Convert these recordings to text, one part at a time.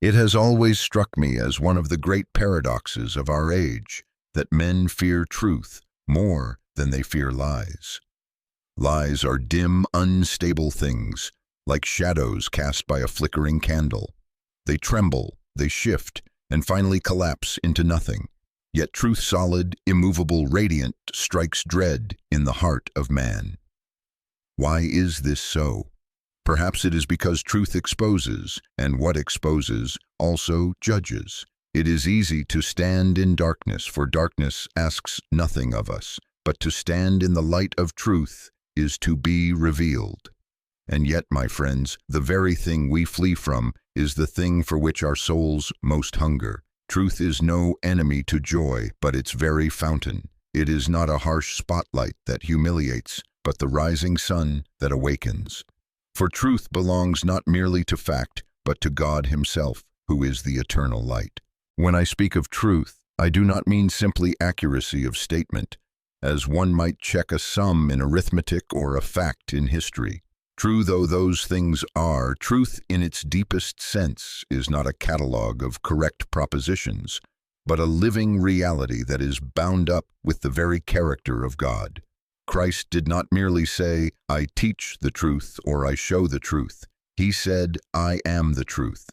It has always struck me as one of the great paradoxes of our age that men fear truth more than they fear lies. Lies are dim, unstable things, like shadows cast by a flickering candle. They tremble, they shift, and finally collapse into nothing. Yet truth, solid, immovable, radiant, strikes dread in the heart of man. Why is this so? Perhaps it is because truth exposes, and what exposes also judges. It is easy to stand in darkness, for darkness asks nothing of us, but to stand in the light of truth is to be revealed. And yet, my friends, the very thing we flee from is the thing for which our souls most hunger. Truth is no enemy to joy, but its very fountain. It is not a harsh spotlight that humiliates, but the rising sun that awakens. For truth belongs not merely to fact, but to God Himself, who is the eternal light. When I speak of truth, I do not mean simply accuracy of statement, as one might check a sum in arithmetic or a fact in history. True though those things are, truth in its deepest sense is not a catalogue of correct propositions, but a living reality that is bound up with the very character of God. Christ did not merely say, "I teach the truth" or "I show the truth." He said, "I am the truth."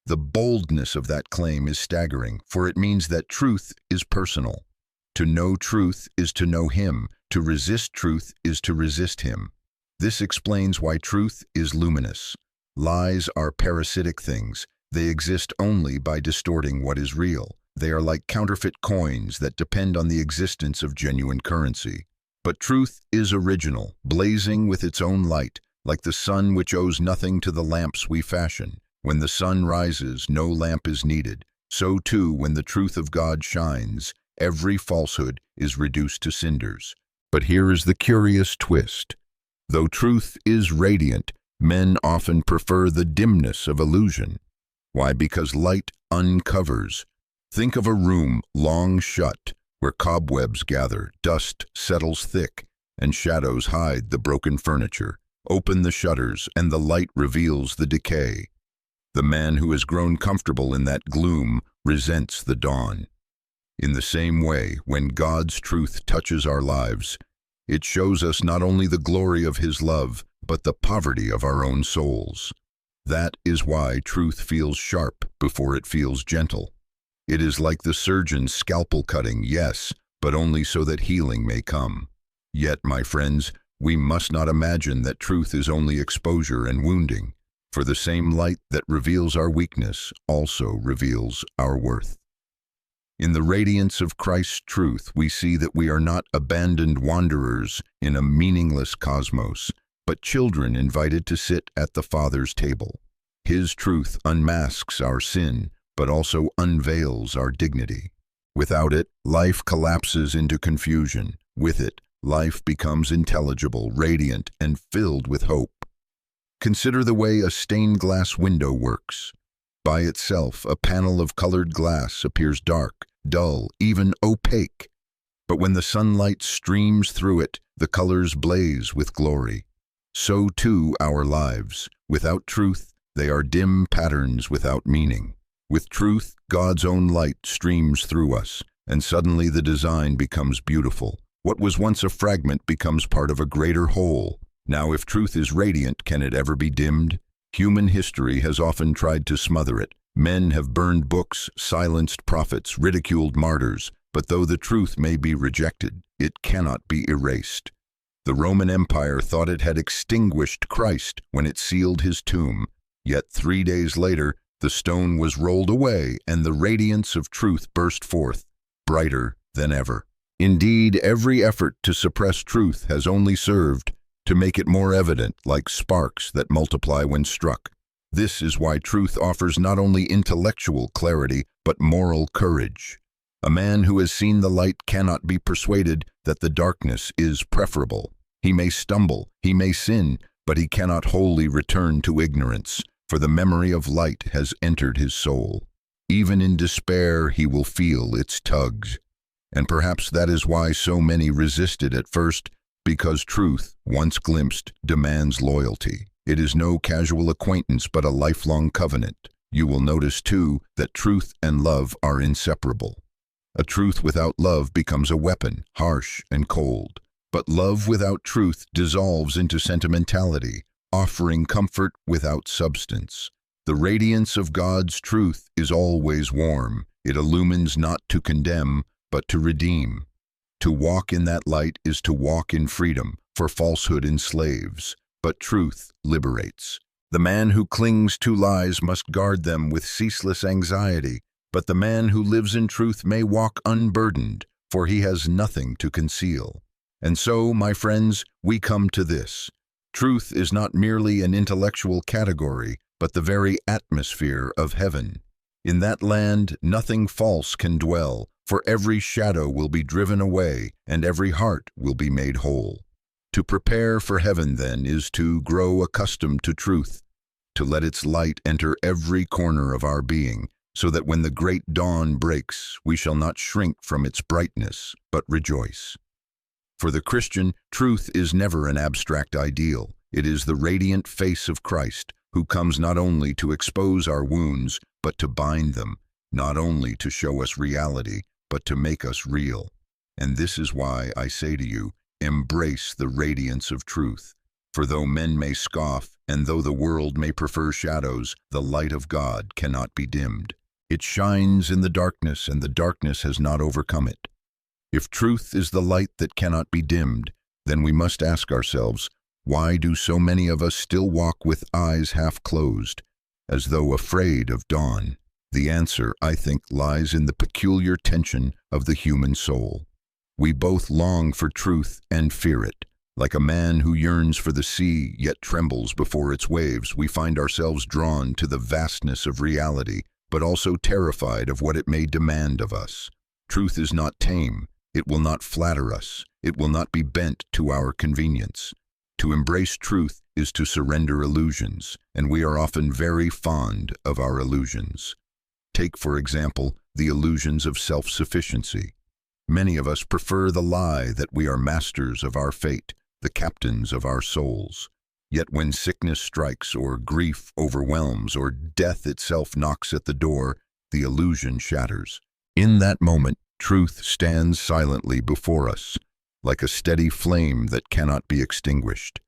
The boldness of that claim is staggering, for it means that truth is personal. To know truth is to know Him. To resist truth is to resist Him. This explains why truth is luminous. Lies are parasitic things. They exist only by distorting what is real. They are like counterfeit coins that depend on the existence of genuine currency. But truth is original, blazing with its own light, like the sun which owes nothing to the lamps we fashion. When the sun rises, no lamp is needed. So too, when the truth of God shines, every falsehood is reduced to cinders. But here is the curious twist. Though truth is radiant, men often prefer the dimness of illusion. Why? Because light uncovers. Think of a room long shut, where cobwebs gather, dust settles thick, and shadows hide the broken furniture. Open the shutters, and the light reveals the decay. The man who has grown comfortable in that gloom resents the dawn. In the same way, when God's truth touches our lives, it shows us not only the glory of His love, but the poverty of our own souls. That is why truth feels sharp before it feels gentle. It is like the surgeon's scalpel cutting, yes, but only so that healing may come. Yet, my friends, we must not imagine that truth is only exposure and wounding, for the same light that reveals our weakness also reveals our worth. In the radiance of Christ's truth, we see that we are not abandoned wanderers in a meaningless cosmos, but children invited to sit at the Father's table. His truth unmasks our sin, but also unveils our dignity. Without it, life collapses into confusion. With it, life becomes intelligible, radiant, and filled with hope. Consider the way a stained glass window works. By itself, a panel of colored glass appears dark, dull, even opaque. But when the sunlight streams through it, the colors blaze with glory. So too our lives. Without truth, they are dim patterns without meaning. With truth, God's own light streams through us, and suddenly the design becomes beautiful. What was once a fragment becomes part of a greater whole. Now, if truth is radiant, can it ever be dimmed? Human history has often tried to smother it. Men have burned books, silenced prophets, ridiculed martyrs, but though the truth may be rejected, it cannot be erased. The Roman Empire thought it had extinguished Christ when it sealed His tomb, yet 3 days later, the stone was rolled away and the radiance of truth burst forth, brighter than ever. Indeed, every effort to suppress truth has only served to make it more evident, like sparks that multiply when struck. This is why truth offers not only intellectual clarity, but moral courage. A man who has seen the light cannot be persuaded that the darkness is preferable. He may stumble, he may sin, but he cannot wholly return to ignorance, for the memory of light has entered his soul. Even in despair, he will feel its tugs. And perhaps that is why so many resisted at first, because truth, once glimpsed, demands loyalty. It is no casual acquaintance but a lifelong covenant. You will notice, too, that truth and love are inseparable. A truth without love becomes a weapon, harsh and cold. But love without truth dissolves into sentimentality, offering comfort without substance. The radiance of God's truth is always warm. It illumines not to condemn, but to redeem. To walk in that light is to walk in freedom, for falsehood enslaves, but truth liberates. The man who clings to lies must guard them with ceaseless anxiety, but the man who lives in truth may walk unburdened, for he has nothing to conceal. And so, my friends, we come to this. Truth is not merely an intellectual category, but the very atmosphere of heaven. In that land, nothing false can dwell, for every shadow will be driven away, and every heart will be made whole. To prepare for heaven, then, is to grow accustomed to truth, to let its light enter every corner of our being, so that when the great dawn breaks, we shall not shrink from its brightness, but rejoice. For the Christian, truth is never an abstract ideal. It is the radiant face of Christ, who comes not only to expose our wounds, but to bind them, not only to show us reality, but to make us real. And this is why I say to you, embrace the radiance of truth. For though men may scoff, and though the world may prefer shadows, the light of God cannot be dimmed. It shines in the darkness, and the darkness has not overcome it. If truth is the light that cannot be dimmed, then we must ask ourselves, why do so many of us still walk with eyes half closed, as though afraid of dawn? The answer, I think, lies in the peculiar tension of the human soul. We both long for truth and fear it. Like a man who yearns for the sea, yet trembles before its waves, we find ourselves drawn to the vastness of reality, but also terrified of what it may demand of us. Truth is not tame. It will not flatter us. It will not be bent to our convenience. To embrace truth is to surrender illusions, and we are often very fond of our illusions. Take, for example, the illusions of self-sufficiency. Many of us prefer the lie that we are masters of our fate, the captains of our souls. Yet when sickness strikes, or grief overwhelms, or death itself knocks at the door, the illusion shatters. In that moment, truth stands silently before us, like a steady flame that cannot be extinguished.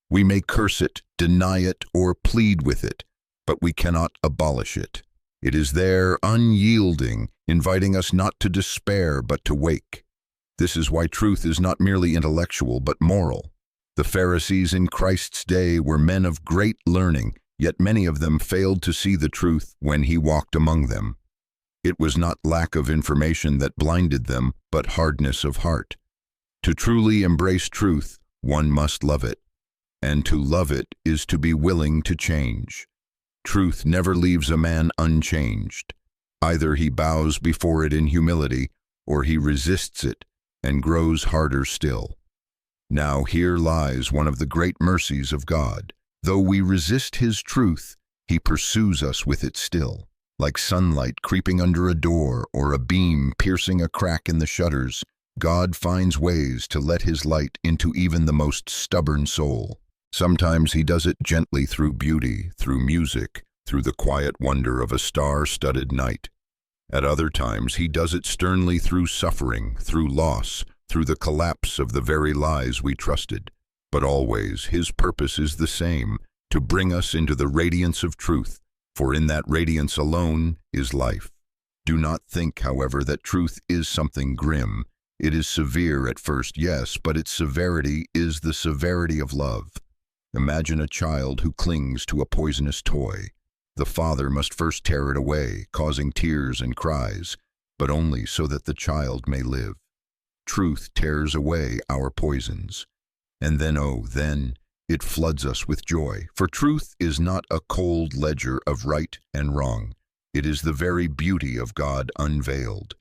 We may curse it, deny it, or plead with it, but we cannot abolish it. It is there, unyielding, inviting us not to despair, but to wake. This is why truth is not merely intellectual, but moral. The Pharisees in Christ's day were men of great learning, yet many of them failed to see the truth when he walked among them. It was not lack of information that blinded them, but hardness of heart. To truly embrace truth, one must love it, and to love it is to be willing to change. Truth never leaves a man unchanged. Either he bows before it in humility, or he resists it and grows harder still. Now here lies one of the great mercies of God. Though we resist his truth, he pursues us with it still. Like sunlight creeping under a door or a beam piercing a crack in the shutters, God finds ways to let his light into even the most stubborn soul. Sometimes he does it gently through beauty, through music, through the quiet wonder of a star-studded night. At other times he does it sternly through suffering, through loss, through the collapse of the very lies we trusted. But always his purpose is the same, to bring us into the radiance of truth, for in that radiance alone is life. Do not think, however, that truth is something grim. It is severe at first, yes, but its severity is the severity of love. Imagine a child who clings to a poisonous toy. The father must first tear it away, causing tears and cries, but only so that the child may live. Truth tears away our poisons. And then, it floods us with joy. For truth is not a cold ledger of right and wrong. It is the very beauty of God unveiled.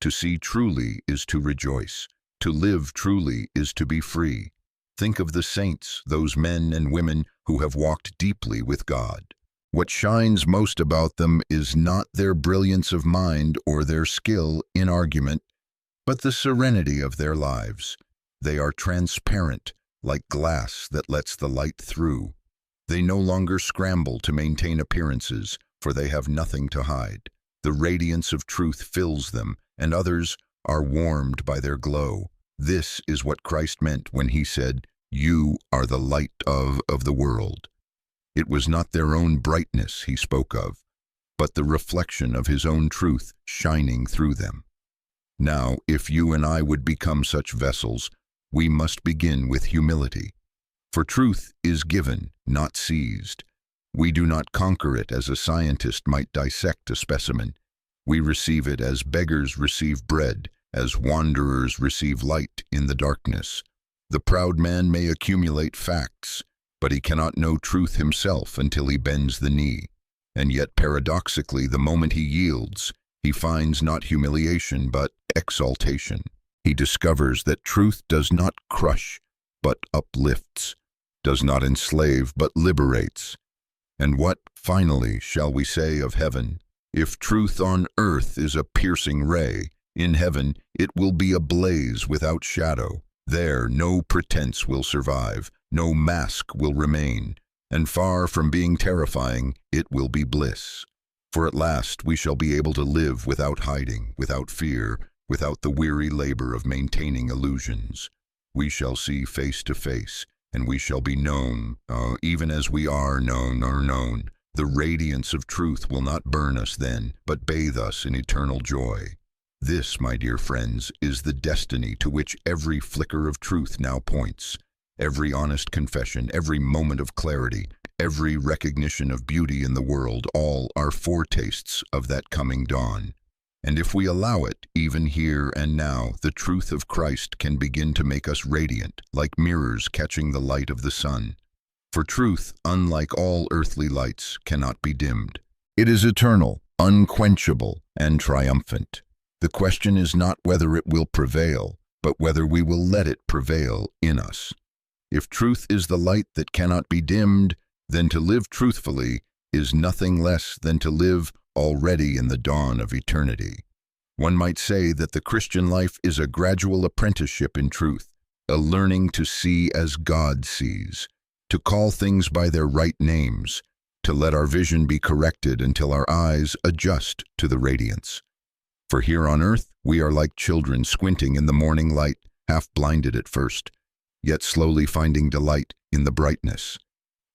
To see truly is to rejoice. To live truly is to be free. Think of the saints, those men and women who have walked deeply with God. What shines most about them is not their brilliance of mind or their skill in argument, but the serenity of their lives. They are transparent, like glass that lets the light through. They no longer scramble to maintain appearances, for they have nothing to hide. The radiance of truth fills them, and others are warmed by their glow. This is what Christ meant when he said, "You are the light of the world." It was not their own brightness he spoke of, but the reflection of his own truth shining through them. Now, if you and I would become such vessels, we must begin with humility. For truth is given, not seized. We do not conquer it as a scientist might dissect a specimen. We receive it as beggars receive bread, as wanderers receive light in the darkness. The proud man may accumulate facts, but he cannot know truth himself until he bends the knee. And yet, paradoxically, the moment he yields, he finds not humiliation but exaltation. He discovers that truth does not crush, but uplifts, does not enslave, but liberates. And what, finally, shall we say of heaven? If truth on earth is a piercing ray, in heaven it will be a blaze without shadow. There no pretense will survive, no mask will remain, and far from being terrifying, it will be bliss. For at last we shall be able to live without hiding, without fear, without the weary labor of maintaining illusions. We shall see face to face, and we shall be known, even as we are known. The radiance of truth will not burn us then, but bathe us in eternal joy. This, my dear friends, is the destiny to which every flicker of truth now points. Every honest confession, every moment of clarity, every recognition of beauty in the world, all are foretastes of that coming dawn. And if we allow it, even here and now, the truth of Christ can begin to make us radiant, like mirrors catching the light of the sun. For truth, unlike all earthly lights, cannot be dimmed. It is eternal, unquenchable, and triumphant. The question is not whether it will prevail, but whether we will let it prevail in us. If truth is the light that cannot be dimmed, then to live truthfully is nothing less than to live already in the dawn of eternity. One might say that the Christian life is a gradual apprenticeship in truth, a learning to see as God sees, to call things by their right names, to let our vision be corrected until our eyes adjust to the radiance. For here on earth, we are like children squinting in the morning light, half blinded at first, yet slowly finding delight in the brightness.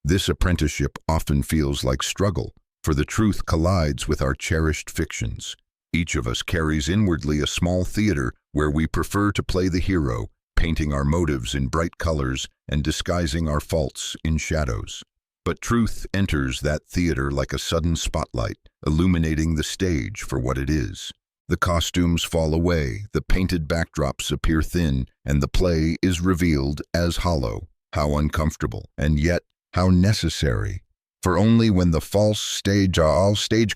This apprenticeship often feels like struggle, for the truth collides with our cherished fictions. Each of us carries inwardly a small theater where we prefer to play the hero, painting our motives in bright colors and disguising our faults in shadows. But truth enters that theater like a sudden spotlight, illuminating the stage for what it is. The costumes fall away, the painted backdrops appear thin, and the play is revealed as hollow. How uncomfortable, and yet how necessary. For only when the false stage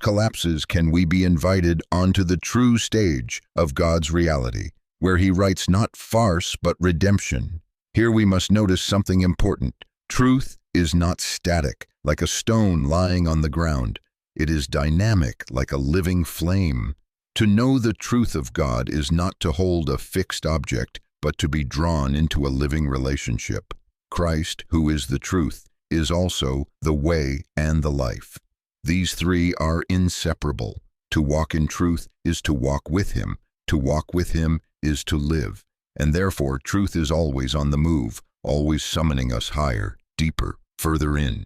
collapses can we be invited onto the true stage of God's reality, where he writes not farce but redemption. Here we must notice something important. Truth is not static, like a stone lying on the ground. It is dynamic, like a living flame. To know the truth of God is not to hold a fixed object, but to be drawn into a living relationship. Christ, who is the truth, is also the way and the life. These three are inseparable. To walk in truth is to walk with him. To walk with him is to live. And therefore, truth is always on the move, always summoning us higher, deeper, further in.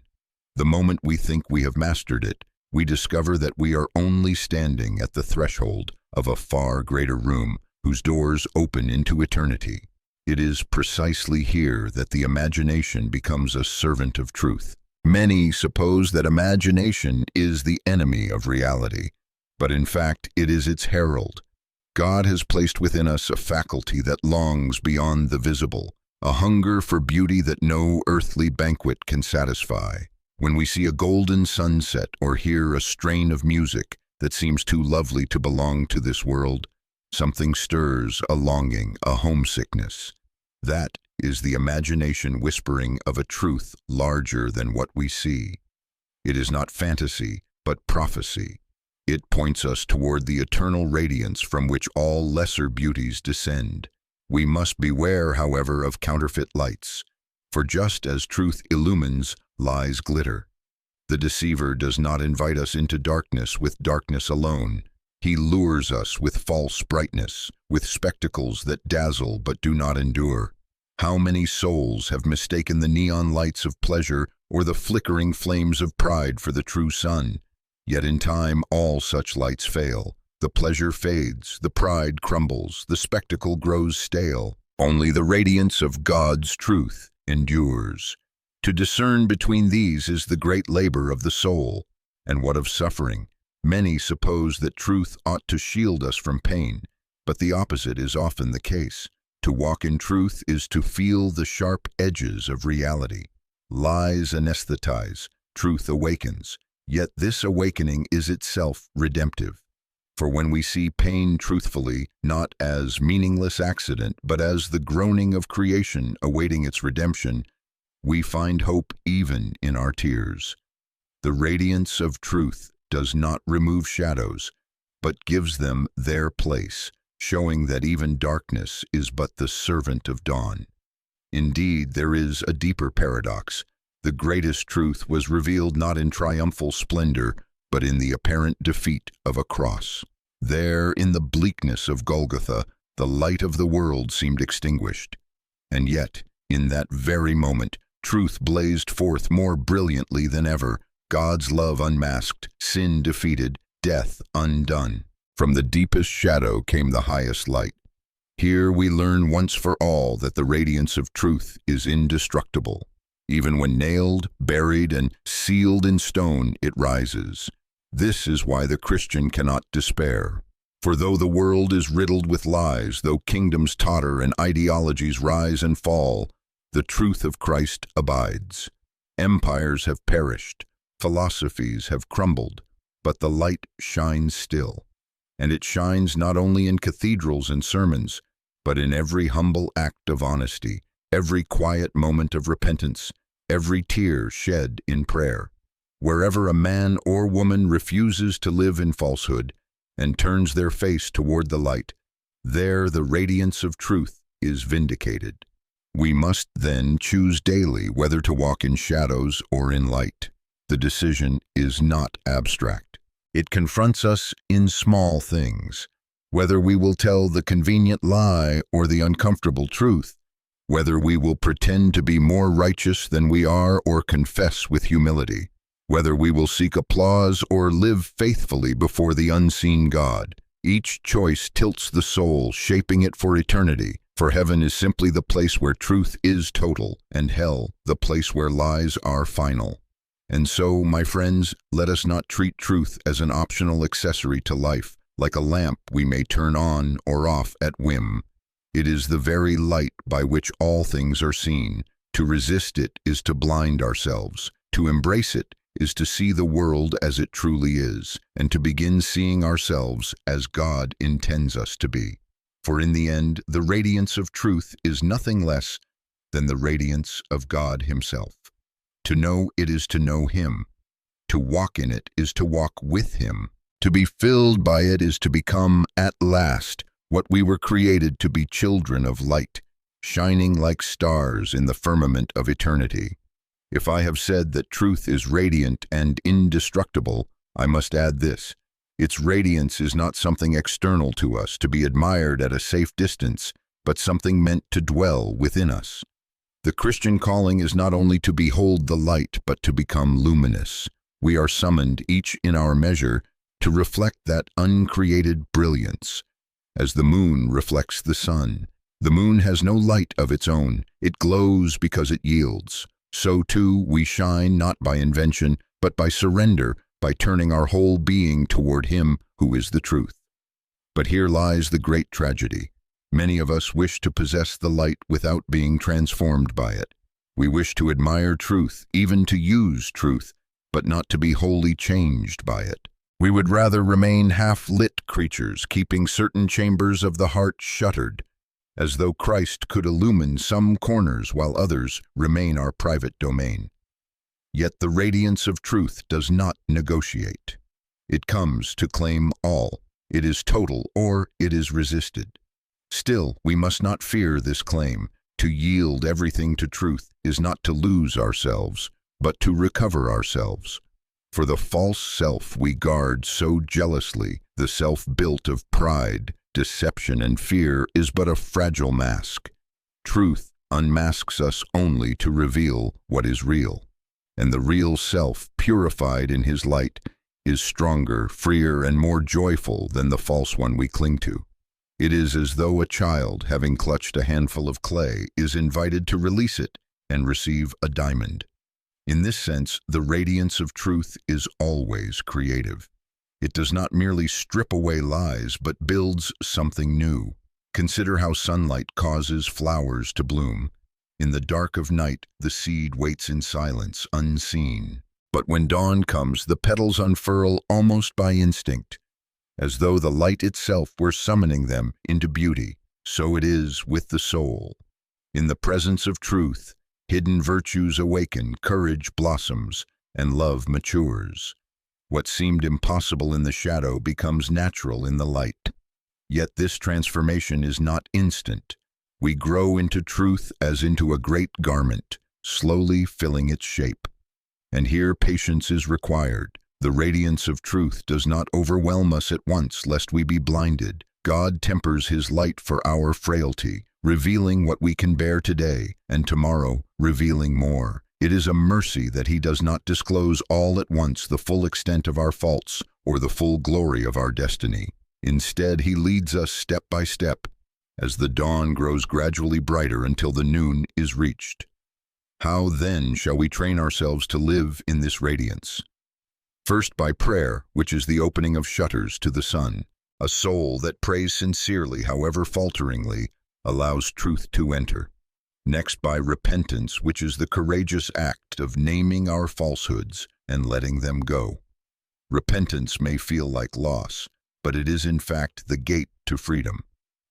The moment we think we have mastered it, we discover that we are only standing at the threshold of a far greater room whose doors open into eternity. It is precisely here that the imagination becomes a servant of truth. Many suppose that imagination is the enemy of reality, but in fact it is its herald. God has placed within us a faculty that longs beyond the visible, a hunger for beauty that no earthly banquet can satisfy. When we see a golden sunset or hear a strain of music that seems too lovely to belong to this world, something stirs, a longing, a homesickness. That is the imagination whispering of a truth larger than what we see. It is not fantasy, but prophecy. It points us toward the eternal radiance from which all lesser beauties descend. We must beware, however, of counterfeit lights, for just as truth illumines, lies glitter. The deceiver does not invite us into darkness with darkness alone. He lures us with false brightness, with spectacles that dazzle but do not endure. How many souls have mistaken the neon lights of pleasure or the flickering flames of pride for the true sun? Yet in time all such lights fail. The pleasure fades, the pride crumbles, the spectacle grows stale. Only the radiance of God's truth endures. To discern between these is the great labor of the soul. And what of suffering? Many suppose that truth ought to shield us from pain, but the opposite is often the case. To walk in truth is to feel the sharp edges of reality. Lies anesthetize, truth awakens, yet this awakening is itself redemptive. For when we see pain truthfully, not as meaningless accident, but as the groaning of creation awaiting its redemption, we find hope even in our tears. The radiance of truth does not remove shadows, but gives them their place, showing that even darkness is but the servant of dawn. Indeed, there is a deeper paradox. The greatest truth was revealed not in triumphal splendor, but in the apparent defeat of a cross. There, in the bleakness of Golgotha, the light of the world seemed extinguished. And yet, in that very moment, truth blazed forth more brilliantly than ever, God's love unmasked, sin defeated, death undone. From the deepest shadow came the highest light. Here we learn once for all that the radiance of truth is indestructible. Even when nailed, buried, and sealed in stone, it rises. This is why the Christian cannot despair. For though the world is riddled with lies, though kingdoms totter and ideologies rise and fall, the truth of Christ abides. Empires have perished, philosophies have crumbled, but the light shines still. And it shines not only in cathedrals and sermons, but in every humble act of honesty, every quiet moment of repentance, every tear shed in prayer. Wherever a man or woman refuses to live in falsehood and turns their face toward the light, there the radiance of truth is vindicated. We must then choose daily whether to walk in shadows or in light. The decision is not abstract. It confronts us in small things, whether we will tell the convenient lie or the uncomfortable truth, whether we will pretend to be more righteous than we are or confess with humility, whether we will seek applause or live faithfully before the unseen God. Each choice tilts the soul, shaping it for eternity, for heaven is simply the place where truth is total, and hell the place where lies are final. And so, my friends, let us not treat truth as an optional accessory to life, like a lamp we may turn on or off at whim. It is the very light by which all things are seen. To resist it is to blind ourselves. To embrace it is to see the world as it truly is, and to begin seeing ourselves as God intends us to be. For in the end, the radiance of truth is nothing less than the radiance of God Himself. To know it is to know Him. To walk in it is to walk with Him. To be filled by it is to become, at last, what we were created to be, children of light, shining like stars in the firmament of eternity. If I have said that truth is radiant and indestructible, I must add this. Its radiance is not something external to us, to be admired at a safe distance, but something meant to dwell within us. The Christian calling is not only to behold the light, but to become luminous. We are summoned, each in our measure, to reflect that uncreated brilliance. As the moon reflects the sun, the moon has no light of its own. It glows because it yields. So too we shine not by invention, but by surrender, by turning our whole being toward Him who is the truth. But here lies the great tragedy. Many of us wish to possess the light without being transformed by it. We wish to admire truth, even to use truth, but not to be wholly changed by it. We would rather remain half-lit creatures, keeping certain chambers of the heart shuttered, as though Christ could illumine some corners while others remain our private domain. Yet the radiance of truth does not negotiate. It comes to claim all. It is total or it is resisted. Still, we must not fear this claim. To yield everything to truth is not to lose ourselves, but to recover ourselves. For the false self we guard so jealously, the self built of pride, deception, and fear, is but a fragile mask. Truth unmasks us only to reveal what is real. And the real self, purified in his light, is stronger, freer, and more joyful than the false one we cling to. It is as though a child, having clutched a handful of clay, is invited to release it and receive a diamond. In this sense, the radiance of truth is always creative. It does not merely strip away lies, but builds something new. Consider how sunlight causes flowers to bloom. In the dark of night, the seed waits in silence, unseen. But when dawn comes, the petals unfurl almost by instinct, as though the light itself were summoning them into beauty. So it is with the soul. In the presence of truth, hidden virtues awaken, courage blossoms, and love matures. What seemed impossible in the shadow becomes natural in the light. Yet this transformation is not instant. We grow into truth as into a great garment, slowly filling its shape. And here patience is required. The radiance of truth does not overwhelm us at once, lest we be blinded. God tempers his light for our frailty, revealing what we can bear today, and tomorrow revealing more. It is a mercy that he does not disclose all at once the full extent of our faults or the full glory of our destiny. Instead, he leads us step by step, as the dawn grows gradually brighter until the noon is reached. How then shall we train ourselves to live in this radiance? First, by prayer, which is the opening of shutters to the sun. A soul that prays sincerely, however falteringly, allows truth to enter. Next, by repentance, which is the courageous act of naming our falsehoods and letting them go. Repentance may feel like loss, but it is in fact the gate to freedom.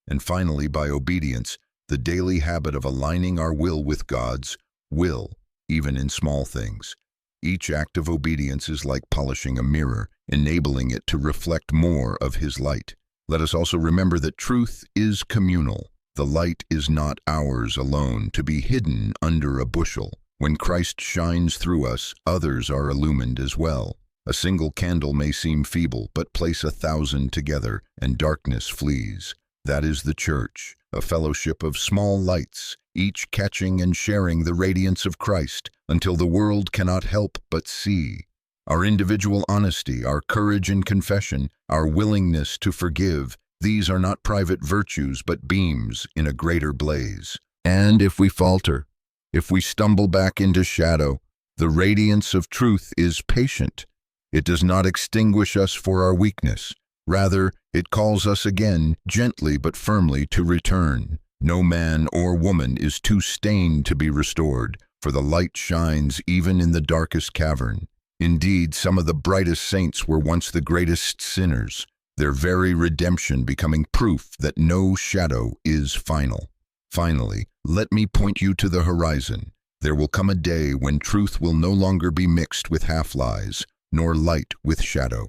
And finally, by obedience, the daily habit of aligning our will with God's will, even in small things. Each act of obedience is like polishing a mirror, enabling it to reflect more of his light. Let us also remember that truth is communal. The light is not ours alone, to be hidden under a bushel. When Christ shines through us, others are illumined as well. A single candle may seem feeble, but place 1,000 together, and darkness flees. That is the church, a fellowship of small lights, each catching and sharing the radiance of Christ until the world cannot help but see. Our individual honesty, our courage in confession, our willingness to forgive, these are not private virtues but beams in a greater blaze. And if we falter, if we stumble back into shadow, the radiance of truth is patient. It does not extinguish us for our weakness. Rather, it calls us again, gently but firmly, to return. No man or woman is too stained to be restored, for the light shines even in the darkest cavern. Indeed, some of the brightest saints were once the greatest sinners, their very redemption becoming proof that no shadow is final. Finally, let me point you to the horizon. There will come a day when truth will no longer be mixed with half-lies, nor light with shadow.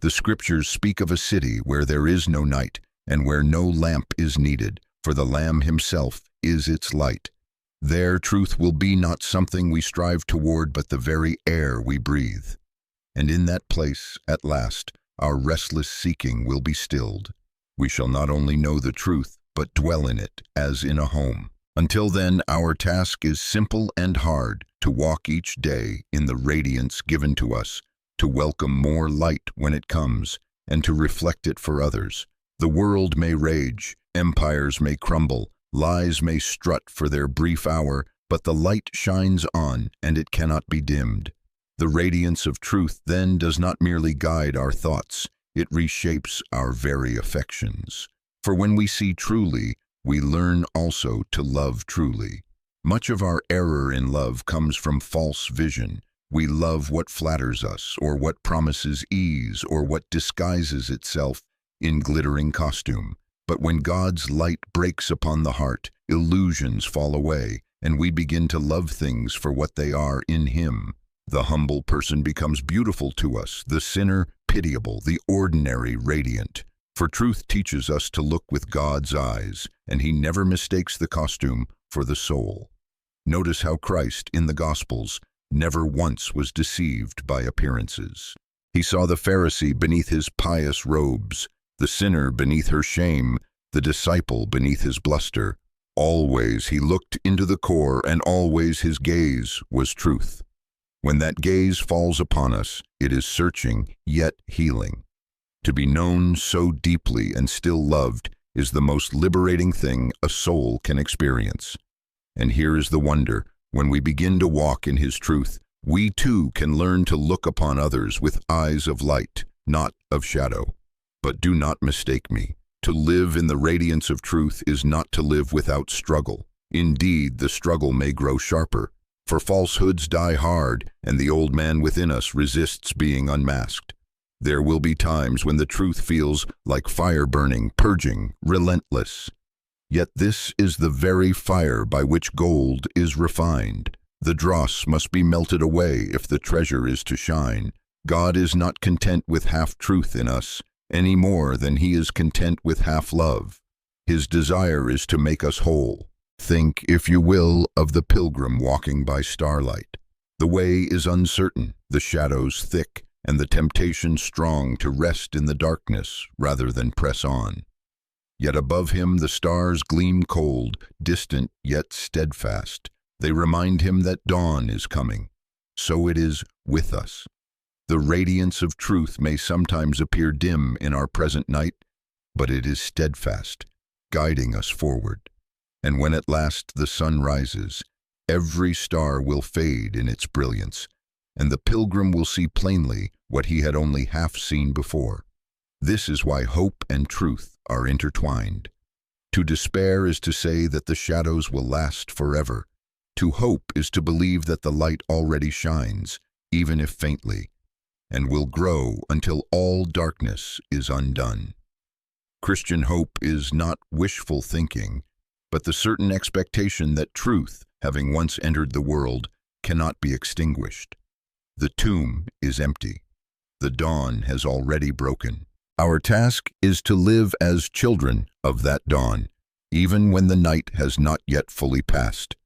The scriptures speak of a city where there is no night, and where no lamp is needed, for the Lamb himself is its light. There truth will be not something we strive toward, but the very air we breathe. And in that place, at last, our restless seeking will be stilled. We shall not only know the truth, but dwell in it, as in a home. Until then, our task is simple and hard, to walk each day in the radiance given to us, to welcome more light when it comes, and to reflect it for others. The world may rage, empires may crumble, lies may strut for their brief hour, but the light shines on, and it cannot be dimmed. The radiance of truth then does not merely guide our thoughts, it reshapes our very affections. For when we see truly, we learn also to love truly. Much of our error in love comes from false vision. We love what flatters us, or what promises ease, or what disguises itself in glittering costume. But when God's light breaks upon the heart, illusions fall away, and we begin to love things for what they are in Him. The humble person becomes beautiful to us, the sinner pitiable, the ordinary radiant. For truth teaches us to look with God's eyes, and He never mistakes the costume for the soul. Notice how Christ, in the Gospels, never once was deceived by appearances. He saw the Pharisee beneath his pious robes, the sinner beneath her shame, the disciple beneath his bluster. Always he looked into the core, and always his gaze was truth. When that gaze falls upon us, it is searching, yet healing. To be known so deeply and still loved is the most liberating thing a soul can experience. And here is the wonder: when we begin to walk in His truth, we too can learn to look upon others with eyes of light, not of shadow. But do not mistake me. To live in the radiance of truth is not to live without struggle. Indeed, the struggle may grow sharper, for falsehoods die hard, and the old man within us resists being unmasked. There will be times when the truth feels like fire burning, purging, relentless. Yet this is the very fire by which gold is refined. The dross must be melted away if the treasure is to shine. God is not content with half-truth in us, any more than He is content with half-love. His desire is to make us whole. Think, if you will, of the pilgrim walking by starlight. The way is uncertain, the shadows thick, and the temptation strong to rest in the darkness rather than press on. Yet above him the stars gleam cold, distant yet steadfast. They remind him that dawn is coming. So it is with us. The radiance of truth may sometimes appear dim in our present night, but it is steadfast, guiding us forward. And when at last the sun rises, every star will fade in its brilliance, and the pilgrim will see plainly what he had only half seen before. This is why hope and truth are intertwined. To despair is to say that the shadows will last forever. To hope is to believe that the light already shines, even if faintly, and will grow until all darkness is undone. Christian hope is not wishful thinking, but the certain expectation that truth, having once entered the world, cannot be extinguished. The tomb is empty. The dawn has already broken. Our task is to live as children of that dawn, even when the night has not yet fully passed.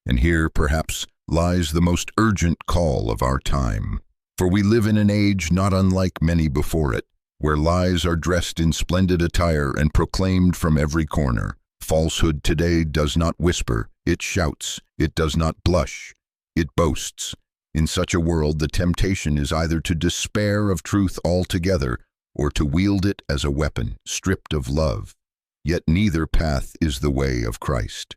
And here, perhaps, lies the most urgent call of our time. For we live in an age not unlike many before it, where lies are dressed in splendid attire and proclaimed from every corner. Falsehood today does not whisper, it shouts, it does not blush, it boasts. In such a world, the temptation is either to despair of truth altogether or to wield it as a weapon, stripped of love. Yet neither path is the way of Christ.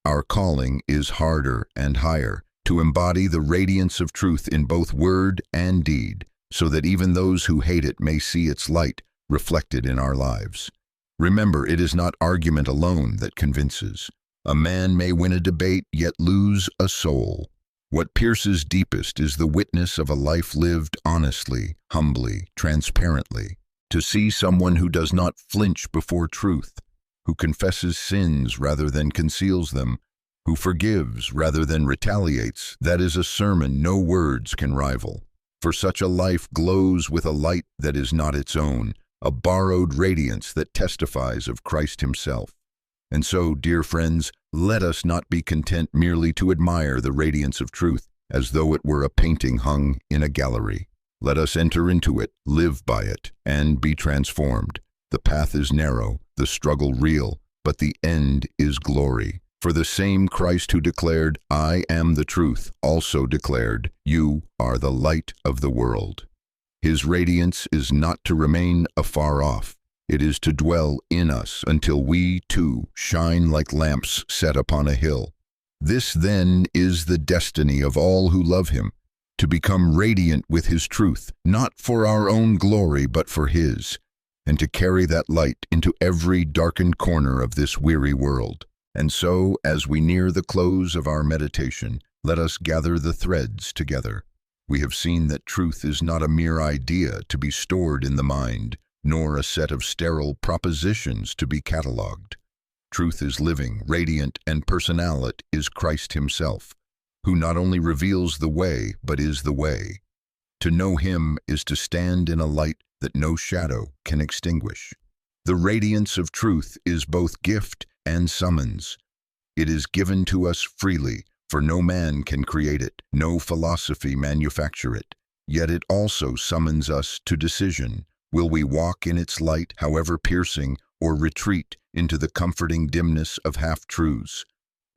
Our calling is harder and higher, to embody the radiance of truth in both word and deed, so that even those who hate it may see its light reflected in our lives. Remember, it is not argument alone that convinces. A man may win a debate, yet lose a soul. What pierces deepest is the witness of a life lived honestly, humbly, transparently. To see someone who does not flinch before truth, who confesses sins rather than conceals them, who forgives rather than retaliates, that is a sermon no words can rival. For such a life glows with a light that is not its own, a borrowed radiance that testifies of Christ Himself. And so, dear friends, let us not be content merely to admire the radiance of truth as though it were a painting hung in a gallery. Let us enter into it, live by it, and be transformed. The path is narrow, the struggle real, but the end is glory. For the same Christ who declared, "I am the truth," also declared, "You are the light of the world." His radiance is not to remain afar off. It is to dwell in us until we, too, shine like lamps set upon a hill. This, then, is the destiny of all who love Him, to become radiant with His truth, not for our own glory but for His, and to carry that light into every darkened corner of this weary world. And so, as we near the close of our meditation, let us gather the threads together. We have seen that truth is not a mere idea to be stored in the mind, nor a set of sterile propositions to be catalogued. Truth is living, radiant, and personal. It is Christ Himself, who not only reveals the way, but is the way. To know Him is to stand in a light that no shadow can extinguish. The radiance of truth is both gift and summons. It is given to us freely, For no man can create it, no philosophy manufacture it. Yet it also summons us to decision. Will we walk in its light, however piercing, or retreat into the comforting dimness of half-truths?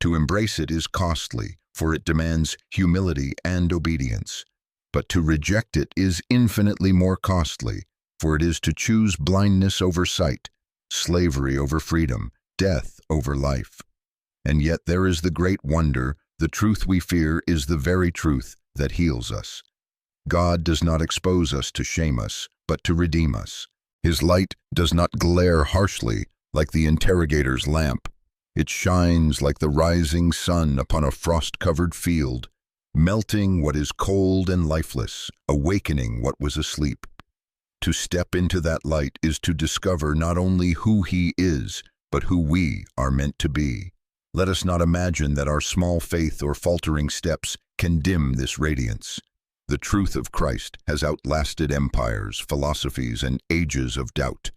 To embrace it is costly, for it demands humility and obedience. But to reject it is infinitely more costly, for it is to choose blindness over sight, slavery over freedom, death over life. And yet there is the great wonder: the truth we fear is the very truth that heals us. God does not expose us to shame us, but to redeem us. His light does not glare harshly like the interrogator's lamp. It shines like the rising sun upon a frost-covered field, melting what is cold and lifeless, awakening what was asleep. To step into that light is to discover not only who He is, but who we are meant to be. Let us not imagine that our small faith or faltering steps can dim this radiance. The truth of Christ has outlasted empires, philosophies, and ages of doubt.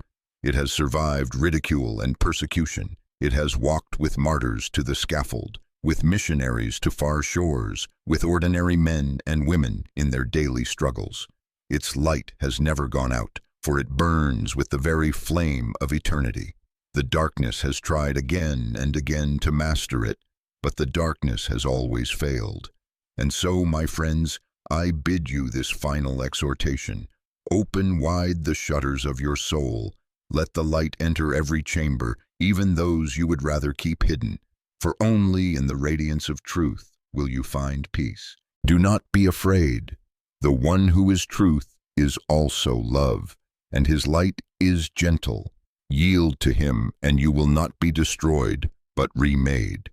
It has survived ridicule and persecution. It has walked with martyrs to the scaffold, with missionaries to far shores, with ordinary men and women in their daily struggles. Its light has never gone out, for it burns with the very flame of eternity. The darkness has tried again and again to master it, but the darkness has always failed. And so, my friends, I bid you this final exhortation: open wide the shutters of your soul. Let the light enter every chamber, even those you would rather keep hidden, for only in the radiance of truth will you find peace. Do not be afraid. The one who is truth is also love, and his light is gentle. Yield to him, and you will not be destroyed, but remade.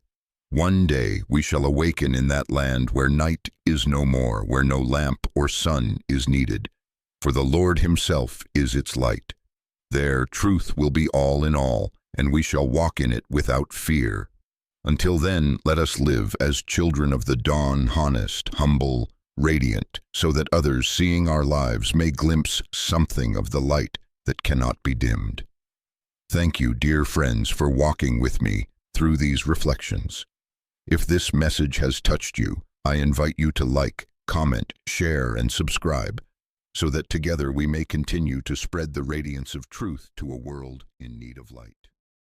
One day we shall awaken in that land where night is no more, where no lamp or sun is needed, for the Lord Himself is its light. There truth will be all in all, and we shall walk in it without fear. Until then, let us live as children of the dawn, honest, humble, radiant, so that others, seeing our lives, may glimpse something of the light that cannot be dimmed. Thank you, dear friends, for walking with me through these reflections. If this message has touched you, I invite you to like, comment, share, and subscribe, so that together we may continue to spread the radiance of truth to a world in need of light.